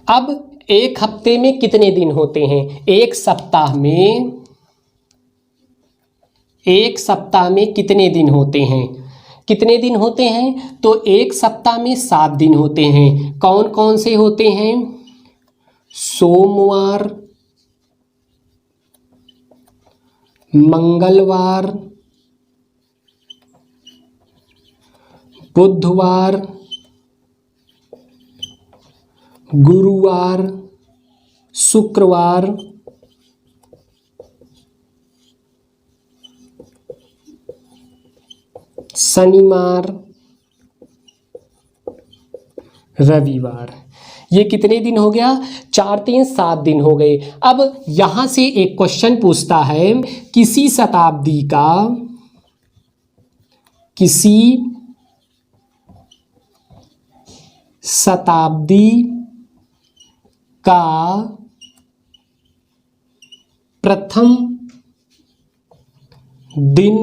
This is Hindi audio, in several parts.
अब एक हफ्ते में कितने दिन होते हैं? एक सप्ताह में कितने दिन होते हैं? कितने दिन होते हैं? तो एक सप्ताह में 7 दिन होते हैं। कौन कौन से होते हैं? सोमवार, मंगलवार, बुधवार, गुरुवार, शुक्रवार, शनिवार, रविवार। ये कितने दिन हो गया? 4 3 7 दिन हो गए। अब यहां से एक क्वेश्चन पूछता है, किसी शताब्दी का प्रथम दिन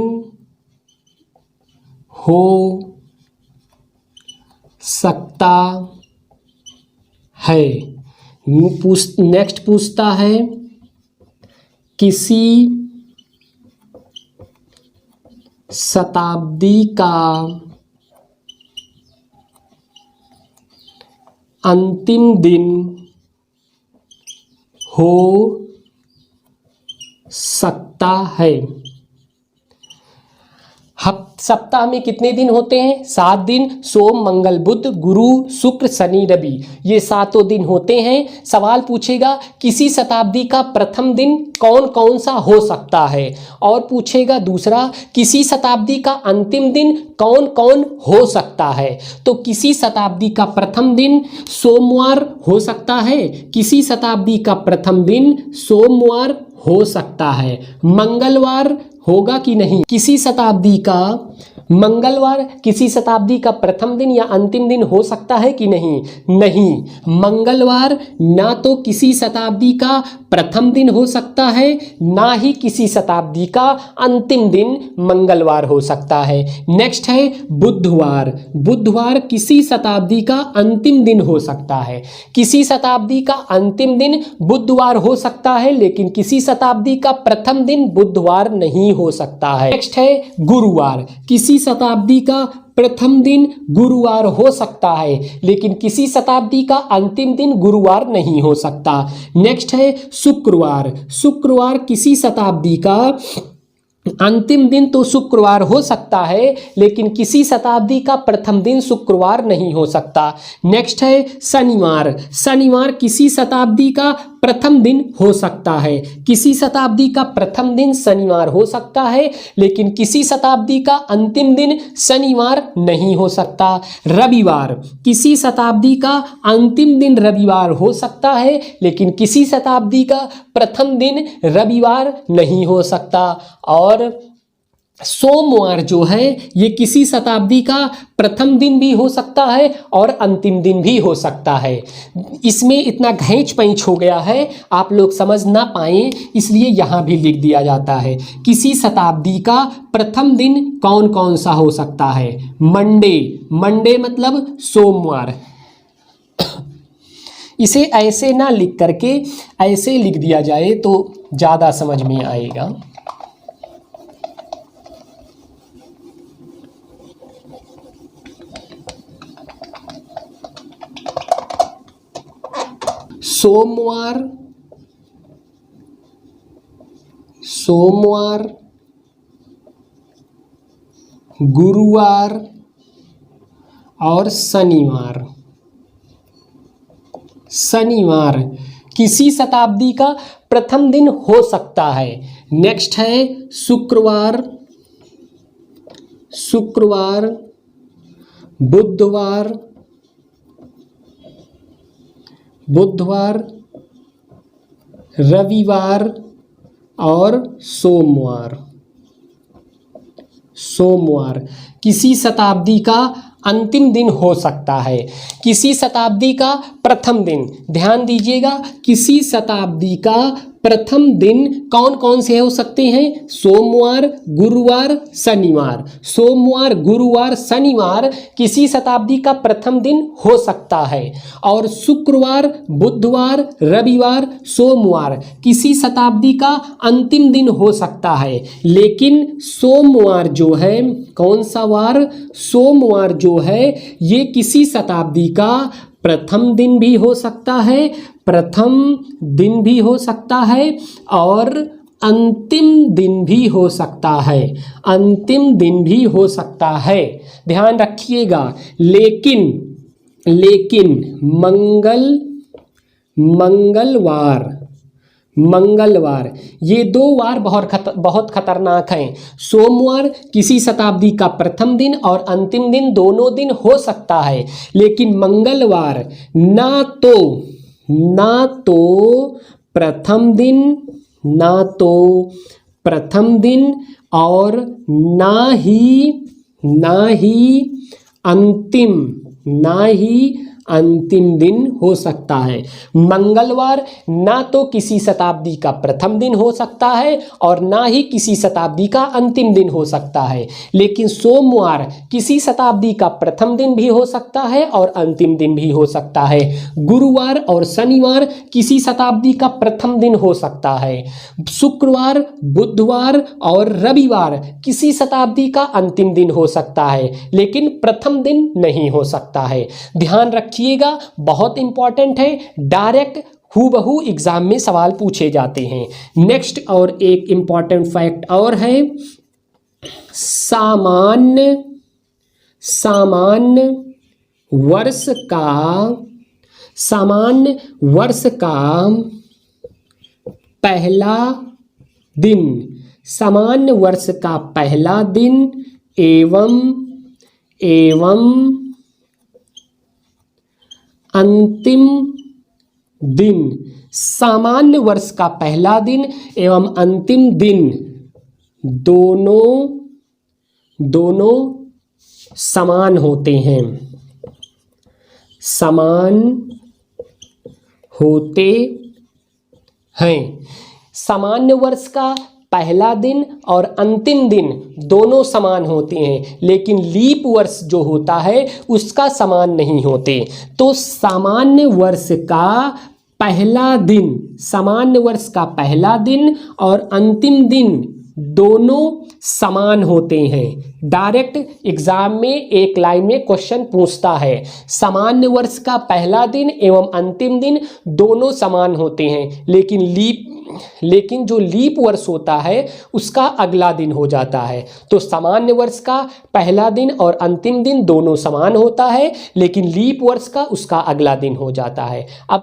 हो सकता है। नेक्स्ट पूछता है, किसी शताब्दी का अंतिम दिन हो सकता है। सप्ताह में कितने दिन होते हैं? 7 दिन। सोम, मंगल, बुध, गुरु, शुक्र, शनि, रवि, ये 7 दिन होते हैं। सवाल पूछेगा किसी शताब्दी का प्रथम दिन कौन कौन सा हो सकता है, और पूछेगा दूसरा किसी शताब्दी का अंतिम दिन कौन कौन हो सकता है। तो किसी शताब्दी का प्रथम दिन सोमवार हो सकता है, किसी शताब्दी का प्रथम दिन सोमवार हो सकता है। मंगलवार होगा कि नहीं? किसी शताब्दी का मंगलवार किसी शताब्दी का प्रथम दिन या अंतिम दिन हो सकता है कि नहीं? नहीं, मंगलवार ना तो किसी शताब्दी का प्रथम दिन हो सकता है, ना ही किसी शताब्दी का अंतिम दिन मंगलवार हो सकता है। नेक्स्ट है बुधवार। बुधवार किसी शताब्दी का अंतिम दिन हो सकता है। किसी शताब्दी का अंतिम दिन बुधवार हो सकता है, लेकिन किसी शताब्दी का प्रथम दिन बुधवार नहीं हो सकता है। नेक्स्ट है गुरुवार। किसी शताब्दी का प्रथम दिन गुरुवार हो सकता है, लेकिन किसी शताब्दी का अंतिम दिन गुरुवार नहीं हो सकता। नेक्स्ट है शुक्रवार। शुक्रवार किसी शताब्दी का अंतिम दिन तो शुक्रवार हो सकता है, लेकिन किसी शताब्दी का प्रथम दिन शुक्रवार नहीं हो सकता। नेक्स्ट है शनिवार। शनिवार किसी शताब्दी का प्रथम दिन हो सकता है। किसी शताब्दी का प्रथम दिन शनिवार हो सकता है, लेकिन किसी शताब्दी का अंतिम दिन शनिवार नहीं हो सकता। रविवार किसी शताब्दी का अंतिम दिन रविवार हो सकता है, लेकिन किसी शताब्दी का प्रथम दिन रविवार नहीं हो सकता। और सोमवार जो है ये किसी शताब्दी का प्रथम दिन भी हो सकता है और अंतिम दिन भी हो सकता है। इसमें इतना घैंच पैंच हो गया है, आप लोग समझ ना पाए, इसलिए यहाँ भी लिख दिया जाता है। किसी शताब्दी का प्रथम दिन कौन कौन सा हो सकता है? मंडे। मंडे मतलब सोमवार। इसे ऐसे ना लिख करके ऐसे लिख दिया जाए तो ज़्यादा समझ में आएगा। सोमवार, सोमवार, गुरुवार और शनिवार। शनिवार किसी शताब्दी का प्रथम दिन हो सकता है। नेक्स्ट है शुक्रवार। शुक्रवार, बुधवार, बुधवार, रविवार और सोमवार। सोमवार किसी शताब्दी का अंतिम दिन हो सकता है। किसी शताब्दी का प्रथम दिन, ध्यान दीजिएगा, किसी शताब्दी का प्रथम दिन कौन कौन से हो सकते हैं? सोमवार, गुरुवार, शनिवार। सोमवार, गुरुवार, शनिवार किसी शताब्दी का प्रथम दिन हो सकता है। और शुक्रवार, बुधवार, रविवार, सोमवार किसी शताब्दी का अंतिम दिन हो सकता है। लेकिन सोमवार जो है, कौन सा वार? सोमवार जो है ये किसी शताब्दी का प्रथम दिन भी हो सकता है, प्रथम दिन भी हो सकता है और अंतिम दिन भी हो सकता है, अंतिम दिन भी हो सकता है। ध्यान रखिएगा। लेकिन मंगलवार ये दो वार बहुत खतरनाक हैं। सोमवार किसी शताब्दी का प्रथम दिन और अंतिम दिन दोनों दिन हो सकता है, लेकिन मंगलवार ना तो प्रथम दिन और ना ही अंतिम दिन हो सकता है। मंगलवार ना तो किसी शताब्दी का प्रथम दिन हो सकता है और ना ही किसी शताब्दी का अंतिम दिन हो सकता है, लेकिन सोमवार किसी शताब्दी का प्रथम दिन भी हो सकता है और अंतिम दिन भी हो सकता है। गुरुवार और शनिवार किसी शताब्दी का प्रथम दिन हो सकता है। शुक्रवार, बुधवार और रविवार किसी शताब्दी का अंतिम दिन हो सकता है, लेकिन प्रथम दिन नहीं हो सकता है। ध्यान रखिएगा, बहुत इंपॉर्टेंट है, डायरेक्ट हूबहू एग्जाम में सवाल पूछे जाते हैं। नेक्स्ट और एक इंपॉर्टेंट फैक्ट और है, सामान्य वर्ष का पहला दिन, सामान्य वर्ष का पहला दिन एवं अंतिम दिन, सामान्य वर्ष का पहला दिन एवं अंतिम दिन दोनों समान होते हैं, समान होते हैं। सामान्य वर्ष का पहला दिन और अंतिम दिन दोनों समान होते हैं, लेकिन लीप वर्ष जो होता है उसका समान नहीं होते। तो सामान्य वर्ष का पहला दिन और अंतिम दिन दोनों समान होते हैं। डायरेक्ट एग्जाम में एक लाइन में क्वेश्चन पूछता है, सामान्य वर्ष का पहला दिन एवं अंतिम दिन दोनों समान होते हैं, लेकिन जो लीप वर्ष होता है उसका अगला दिन हो जाता है। तो सामान्य वर्ष का पहला दिन और अंतिम दिन दोनों समान होता है, लेकिन लीप वर्ष का उसका अगला दिन हो जाता है। अब